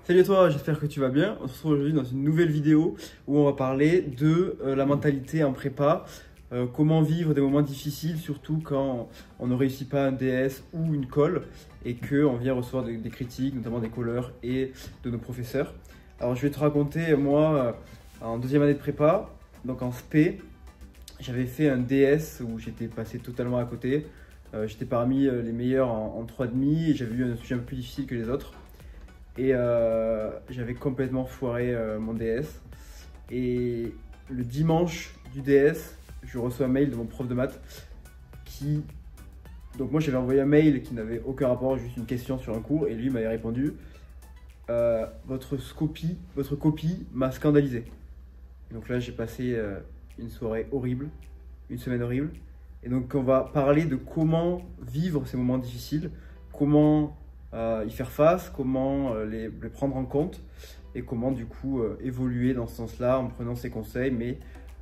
Salut à toi, j'espère que tu vas bien. On se retrouve aujourd'hui dans une nouvelle vidéo où on va parler de la mentalité en prépa, comment vivre des moments difficiles, surtout quand on ne réussit pas un DS ou une colle et qu'on vient recevoir des critiques, notamment des calleurs et de nos professeurs. Alors je vais te raconter, moi, en deuxième année de prépa, donc en SP, j'avais fait un DS où j'étais passé totalement à côté. J'étais parmi les meilleurs en 3,5 et j'avais eu un sujet un peu plus difficile que les autres. Et j'avais complètement foiré mon DS. Et le dimanche du DS, je reçois un mail de mon prof de maths qui... Donc moi j'avais envoyé un mail qui n'avait aucun rapport, juste une question sur un cours. Et lui m'avait répondu votre copie m'a scandalisé. Et donc là j'ai passé une soirée horrible, une semaine horrible. Et donc on va parler de comment vivre ces moments difficiles, comment y faire face, comment les prendre en compte et comment du coup évoluer dans ce sens-là en prenant ses conseils, mais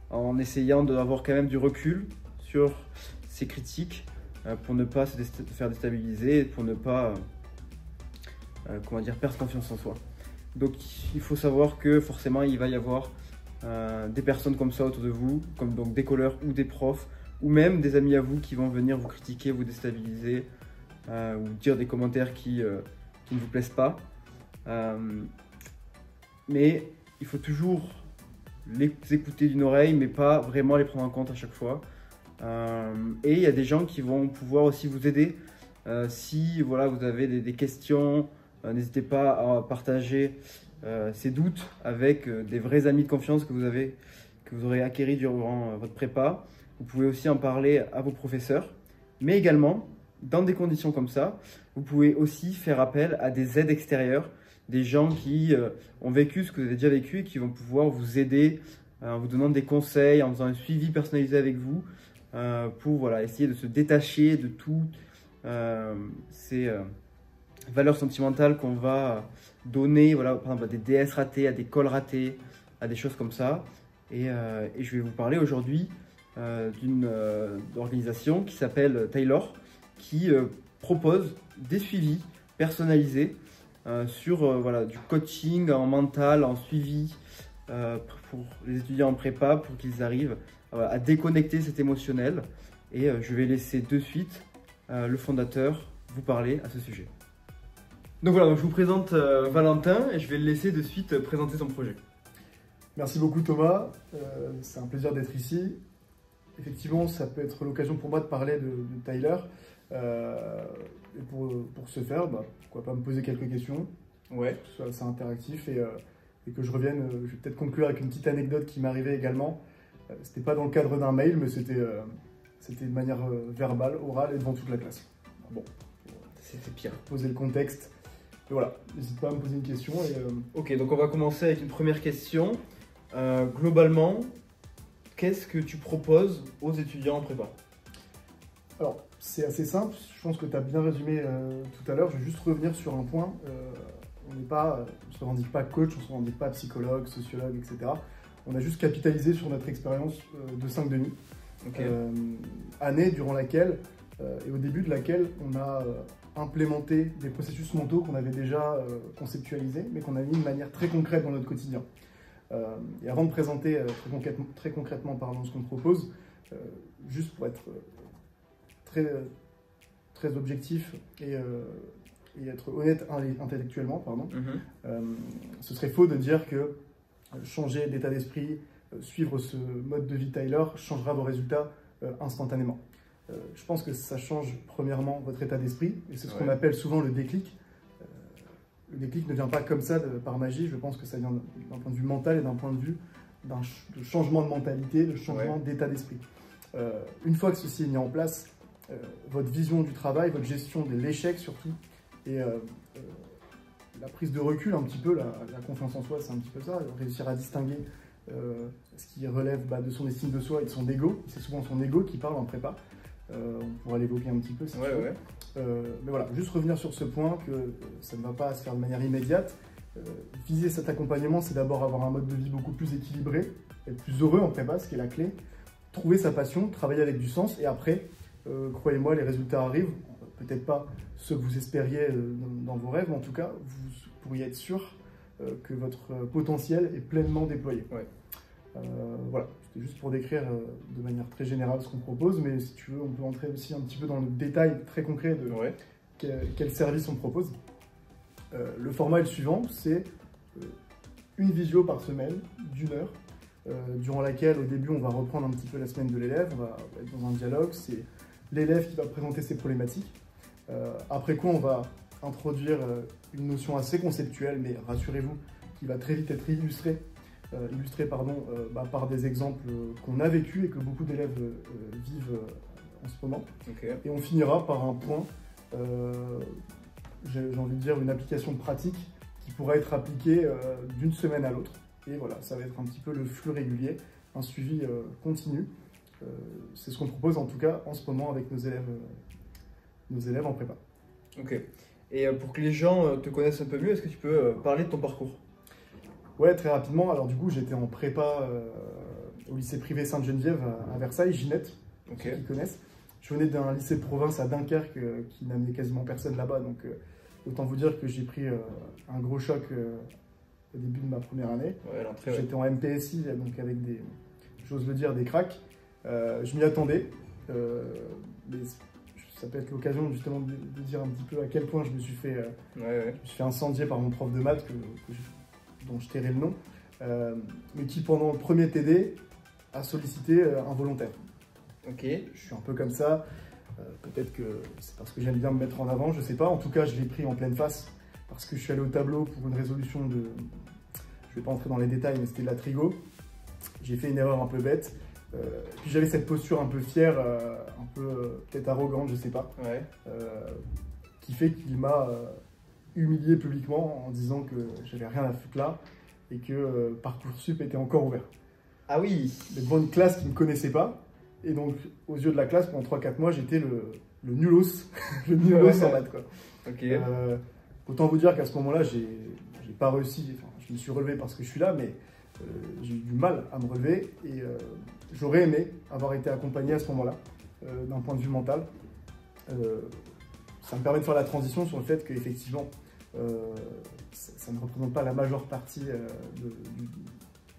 en essayant d'avoir quand même du recul sur ces critiques pour ne pas se faire déstabiliser et pour ne pas comment dire, perdre confiance en soi. Donc il faut savoir que forcément il va y avoir des personnes comme ça autour de vous, comme donc des calleurs ou des profs, ou même des amis à vous qui vont venir vous critiquer, vous déstabiliser, ou dire des commentaires qui ne vous plaisent pas. Mais il faut toujours les écouter d'une oreille, mais pas vraiment les prendre en compte à chaque fois. Et il y a des gens qui vont pouvoir aussi vous aider. Si voilà, vous avez des questions, n'hésitez pas à partager ces doutes avec des vrais amis de confiance que vous aurez acquéris durant votre prépa. Vous pouvez aussi en parler à vos professeurs, mais également, dans des conditions comme ça, vous pouvez aussi faire appel à des aides extérieures, des gens qui ont vécu ce que vous avez déjà vécu et qui vont pouvoir vous aider en vous donnant des conseils, en faisant un suivi personnalisé avec vous pour voilà, essayer de se détacher de toutes ces valeurs sentimentales qu'on va donner, voilà, par exemple à des DS ratés, à des calls ratés, à des choses comme ça. Et je vais vous parler aujourd'hui d'une organisation qui s'appelle Taylor, qui propose des suivis personnalisés sur voilà, du coaching en mental, en suivi pour les étudiants en prépa, pour qu'ils arrivent à déconnecter cet émotionnel. Et je vais laisser de suite le fondateur vous parler à ce sujet. Donc voilà, donc je vous présente Valentin et je vais le laisser de suite présenter son projet. Merci beaucoup Thomas, c'est un plaisir d'être ici. Effectivement, ça peut être l'occasion pour moi de parler de Tyler. Et pour ce faire, pourquoi pas me poser quelques questions, Ouais. que ce soit assez interactif et que je revienne. Je vais peut-être conclure avec une petite anecdote qui m'est arrivée également. C'était pas dans le cadre d'un mail, mais c'était de manière verbale, orale et devant toute la classe. Bon, c'était pire. Poser le contexte. Et voilà, n'hésite pas à me poser une question. Ok, donc on va commencer avec une première question. Globalement, qu'est-ce que tu proposes aux étudiants en prépa? Alors, c'est assez simple. Je pense que tu as bien résumé tout à l'heure. Je vais juste revenir sur un point. On ne se revendique pas coach, on ne se revendique pas psychologue, sociologue, etc. On a juste capitalisé sur notre expérience de 5 demi. Okay. Année durant laquelle, et au début de laquelle, on a implémenté des processus mentaux qu'on avait déjà conceptualisés, mais qu'on a mis de manière très concrète dans notre quotidien. Et avant de présenter très concrètement pardon, ce qu'on propose, juste pour être très objectif et être honnête intellectuellement, pardon, ce serait faux de dire que changer d'état d'esprit, suivre ce mode de vie Tyler changera vos résultats instantanément. Je pense que ça change premièrement votre état d'esprit, et c'est ce qu'on appelle souvent le déclic. Le déclic ne vient pas comme ça par magie, je pense que ça vient d'un point de vue mental et d'un point de vue de changement de mentalité, de changement d'état d'esprit. Une fois que ceci est mis en place, votre vision du travail, votre gestion de l'échec surtout, et la prise de recul un petit peu, la confiance en soi, c'est un petit peu ça, réussir à distinguer ce qui relève de son estime de soi et de son ego. C'est souvent son ego qui parle en prépa. On pourra l'évoquer un petit peu si tu veux. Mais voilà, juste revenir sur ce point que ça ne va pas se faire de manière immédiate. Viser cet accompagnement, c'est d'abord avoir un mode de vie beaucoup plus équilibré, être plus heureux en prépa, ce qui est la clé. Trouver sa passion, travailler avec du sens, et après, croyez-moi, les résultats arrivent. Peut-être pas ceux que vous espériez dans vos rêves, mais en tout cas, vous pourriez être sûr que votre potentiel est pleinement déployé. Ouais. Voilà, c'était juste pour décrire de manière très générale ce qu'on propose, mais si tu veux, on peut entrer aussi un petit peu dans le détail très concret de quel service on propose. Le format est le suivant, c'est une visio par semaine d'1 heure, durant laquelle au début on va reprendre un petit peu la semaine de l'élève, on va être dans un dialogue, c'est l'élève qui va présenter ses problématiques. Après quoi on va introduire une notion assez conceptuelle, mais rassurez-vous, qui va très vite être illustrée par des exemples qu'on a vécus et que beaucoup d'élèves vivent en ce moment. Okay. Et on finira par un point, j'ai envie de dire une application pratique qui pourra être appliquée d'une semaine à l'autre. Et voilà, ça va être un petit peu le flux régulier, un suivi continu. C'est ce qu'on propose en tout cas en ce moment avec nos élèves en prépa. Ok. Et pour que les gens te connaissent un peu mieux, est-ce que tu peux parler de ton parcours? Ouais, très rapidement. Alors du coup, j'étais en prépa au lycée privé Sainte-Geneviève à Versailles, Ginette, pour ceux qui connaissent. Je venais d'un lycée de province à Dunkerque qui n'amenait quasiment personne là-bas. Donc autant vous dire que j'ai pris un gros choc au début de ma première année. Ouais, j'étais en MPSI, donc avec des, j'ose le dire, des cracks. Je m'y attendais. Mais ça peut être l'occasion justement de dire un petit peu à quel point je me suis fait, je me suis fait incendier par mon prof de maths dont je tairai le nom, mais qui pendant le premier TD a sollicité un volontaire. Ok. Je suis un peu comme ça, peut-être que c'est parce que j'aime bien me mettre en avant, je sais pas. En tout cas, je l'ai pris en pleine face parce que je suis allé au tableau pour une résolution de, je vais pas entrer dans les détails, mais c'était de la trigo. J'ai fait une erreur un peu bête. Puis j'avais cette posture un peu fière, un peu peut-être arrogante, je sais pas, qui fait qu'il m'a humilié publiquement en disant que j'avais rien à foutre là et que Parcoursup était encore ouvert. Ah oui. Mais devant une classe qui ne me connaissait pas, et donc aux yeux de la classe pendant 3-4 mois j'étais le nulos, le nulos en maths quoi. Okay. Autant vous dire qu'à ce moment-là j'ai pas réussi, enfin, je me suis relevé parce que je suis là, mais j'ai eu du mal à me relever et j'aurais aimé avoir été accompagné à ce moment-là d'un point de vue mental. Ça me permet de faire la transition sur le fait qu'effectivement ça ne représente pas la majeure partie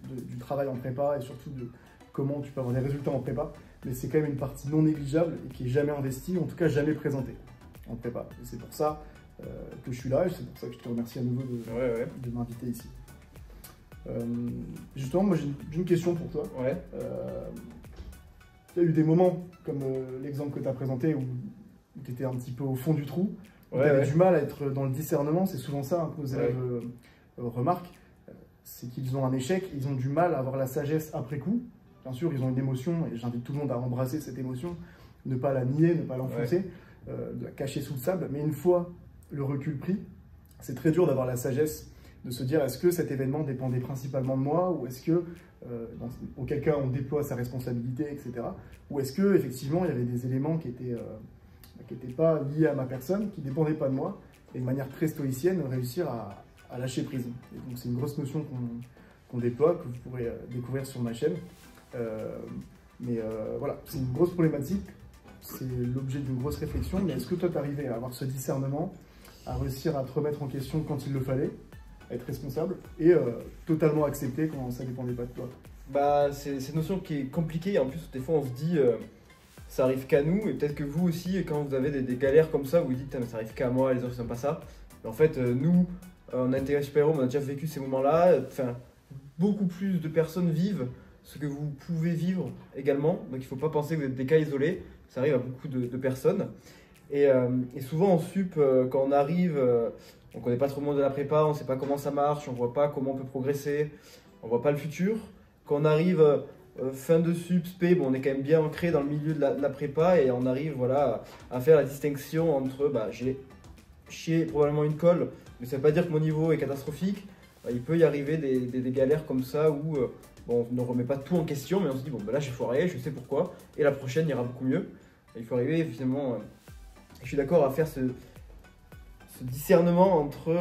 du travail en prépa et surtout de comment tu peux avoir des résultats en prépa, mais c'est quand même une partie non négligeable et qui est jamais investie, en tout cas jamais présentée en prépa. Et c'est pour ça que je suis là et c'est pour ça que je te remercie à nouveau de m'inviter ici. Justement, moi j'ai une question pour toi. Il y a eu des moments comme l'exemple que tu as présenté où tu étais un petit peu au fond du trou, où tu avais du mal à être dans le discernement. C'est souvent ça que nos élèves remarquent, c'est qu'ils ont un échec, ils ont du mal à avoir la sagesse après coup. Bien sûr, ils ont une émotion et j'invite tout le monde à embrasser cette émotion, ne pas la nier, ne pas l'enfoncer, de la cacher sous le sable. Mais une fois le recul pris, c'est très dur d'avoir la sagesse de se dire est-ce que cet événement dépendait principalement de moi ou est-ce que, auquel cas on déploie sa responsabilité, etc. Ou est-ce que effectivement il y avait des éléments qui n'étaient pas liés à ma personne, qui ne dépendaient pas de moi, et de manière très stoïcienne réussir à lâcher prise. Et donc c'est une grosse notion qu'on déploie, que vous pourrez découvrir sur ma chaîne. Voilà, c'est une grosse problématique, c'est l'objet d'une grosse réflexion, mais est-ce que toi tu arrivais à avoir ce discernement, à réussir à te remettre en question quand il le fallait, à être responsable et totalement accepter quand ça dépendait pas de toi? Bah, c'est une notion qui est compliquée et en plus des fois on se dit ça arrive qu'à nous et peut-être que vous aussi quand vous avez des galères comme ça vous vous dites ça arrive qu'à moi, les autres ils n'aiment pas ça. Mais en fait nous en intégré super-héros on a déjà vécu ces moments-là, enfin beaucoup plus de personnes vivent ce que vous pouvez vivre également, donc il ne faut pas penser que vous êtes des cas isolés, ça arrive à beaucoup de personnes. Et souvent en sup, quand on arrive, on ne connaît pas trop le monde de la prépa, on ne sait pas comment ça marche, on ne voit pas comment on peut progresser, on ne voit pas le futur. Quand on arrive fin de sup, spé, bon, on est quand même bien ancré dans le milieu de la prépa et on arrive voilà, à faire la distinction entre j'ai chié probablement une colle, mais ça ne veut pas dire que mon niveau est catastrophique. Il peut y arriver des galères comme ça où bon, on ne remet pas tout en question, mais on se dit bon, là j'ai foiré, je sais pourquoi, et la prochaine ira beaucoup mieux. Et il faut arriver finalement, je suis d'accord à faire ce discernement entre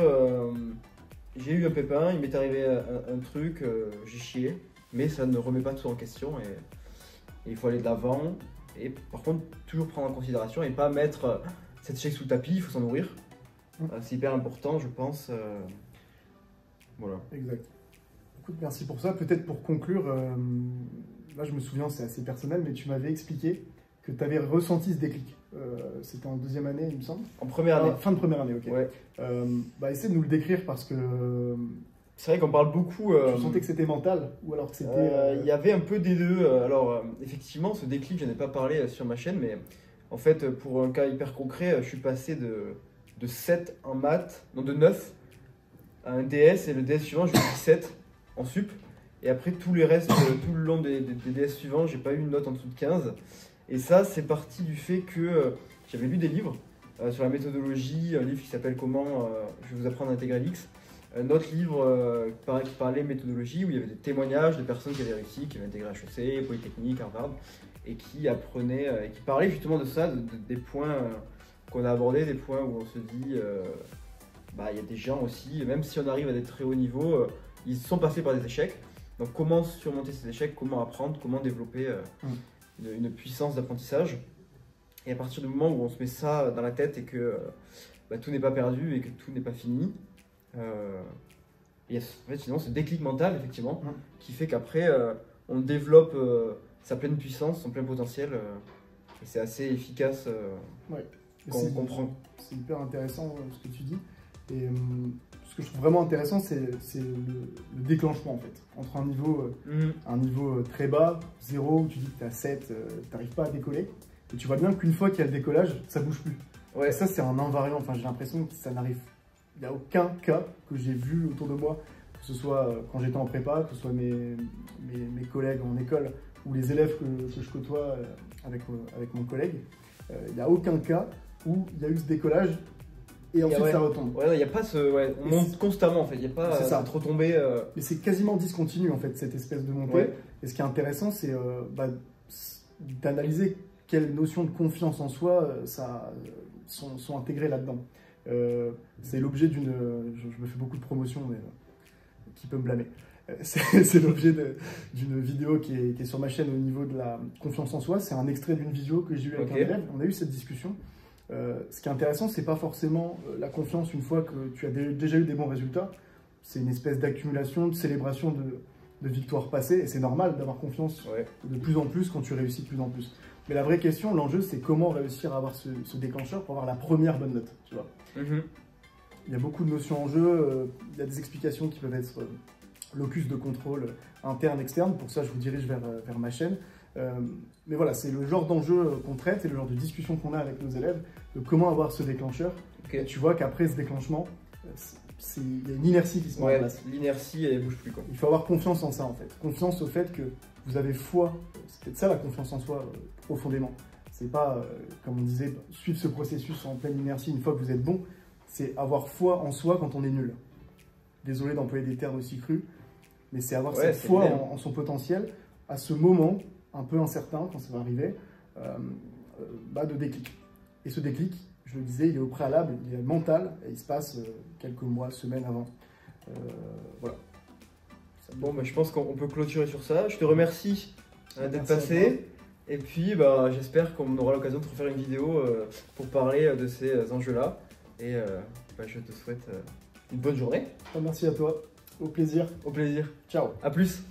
j'ai eu un pépin, il m'est arrivé un truc, j'ai chié, mais ça ne remet pas tout en question et il faut aller de l'avant. Et par contre, toujours prendre en considération et pas mettre cet échec sous le tapis, il faut s'en nourrir. C'est hyper important, je pense. Voilà. Exact. Écoute, merci pour ça. Peut-être pour conclure, là je me souviens, c'est assez personnel, mais tu m'avais expliqué que tu avais ressenti ce déclic. C'était en deuxième année, il me semble. En première année. Fin de première année, ok. Ouais. Essaie de nous le décrire parce que c'est vrai qu'on parle beaucoup. Tu sentais que c'était mental ou alors que c'était. Il y avait un peu des deux. Alors, effectivement, ce déclic, je n'en ai pas parlé sur ma chaîne, mais en fait, pour un cas hyper concret, je suis passé de 7 en maths, non de 9 à un DS, et le DS suivant, j'ai eu 17 en sup. Et après, tous les restes, tout le long des DS suivants, j'ai pas eu une note en dessous de 15. Et ça, c'est parti du fait que j'avais lu des livres sur la méthodologie, un livre qui s'appelle Comment je vais vous apprendre à intégrer l'X. Un autre livre qui parlait méthodologie, où il y avait des témoignages de personnes qui avaient réussi, qui avaient intégré HEC, Polytechnique, Harvard, et qui apprenaient, et qui parlaient justement de ça, des points qu'on a abordés, des points où on se dit, il y a des gens aussi, même si on arrive à des très hauts niveaux, ils sont passés par des échecs. Donc comment surmonter ces échecs, comment apprendre, comment développer une puissance d'apprentissage. Et à partir du moment où on se met ça dans la tête et que tout n'est pas perdu et que tout n'est pas fini, il y a sinon ce déclic mental effectivement qui fait qu'après on développe sa pleine puissance, son plein potentiel et c'est assez efficace quand on comprend. C'est hyper intéressant ce que tu dis et ce que je trouve vraiment intéressant c'est le déclenchement en fait entre un niveau très bas, 0 où tu dis que tu es à 7, tu n'arrives pas à décoller et tu vois bien qu'une fois qu'il y a le décollage ça bouge plus. Ouais. Et ça c'est un invariant, enfin j'ai l'impression que ça n'arrive. Il n'y a aucun cas que j'ai vu autour de moi, que ce soit quand j'étais en prépa, que ce soit mes collègues en école ou les élèves que je côtoie avec mon collègue. Il n'y a aucun cas où il y a eu ce décollage et ensuite ça retombe. Ouais, il n'y a pas ce. Ouais, on monte constamment en fait, il n'y a pas de retomber. Mais c'est quasiment discontinu en fait, cette espèce de montée. Ouais. Et ce qui est intéressant, c'est d'analyser quelles notions de confiance en soi sont intégrées là-dedans. C'est l'objet d'une... Je me fais beaucoup de promotion, mais qui peut me blâmer. C'est l'objet d'une vidéo qui est sur ma chaîne au niveau de la confiance en soi. C'est un extrait d'une vidéo que j'ai eu avec un élève. On a eu cette discussion. Ce qui est intéressant, c'est pas forcément la confiance une fois que tu as déjà eu des bons résultats. C'est une espèce d'accumulation, de célébration de victoires passées. Et c'est normal d'avoir confiance de plus en plus quand tu réussis de plus en plus. Mais la vraie question, l'enjeu, c'est comment réussir à avoir ce déclencheur pour avoir la première bonne note, tu vois. Il y a beaucoup de notions en jeu, il y a des explications qui peuvent être locus de contrôle interne, externe. Pour ça, je vous dirige vers ma chaîne. Mais voilà, c'est le genre d'enjeu qu'on traite et le genre de discussion qu'on a avec nos élèves de comment avoir ce déclencheur. Et tu vois qu'après ce déclenchement, il y a une inertie qui se met en place. L'inertie, elle ne bouge plus, quoi. Il faut avoir confiance en ça, en fait. Confiance au fait que vous avez foi. C'est peut-être ça la confiance en soi, profondément. C'est pas, comme on disait, suivre ce processus en pleine inertie une fois que vous êtes bon. C'est avoir foi en soi quand on est nul. Désolé d'employer des termes aussi crus, mais c'est avoir cette foi en son potentiel à ce moment un peu incertain, quand ça va arriver, de déclic. Et ce déclic, je le disais, il est au préalable, il est mental, et il se passe quelques mois, semaines avant. Voilà. Bon, je pense qu'on peut clôturer sur ça. Je te remercie d'être passé. Et puis, j'espère qu'on aura l'occasion de refaire une vidéo pour parler de ces enjeux-là. Et je te souhaite une bonne journée. Merci à toi. Au plaisir. Au plaisir. Ciao. À plus.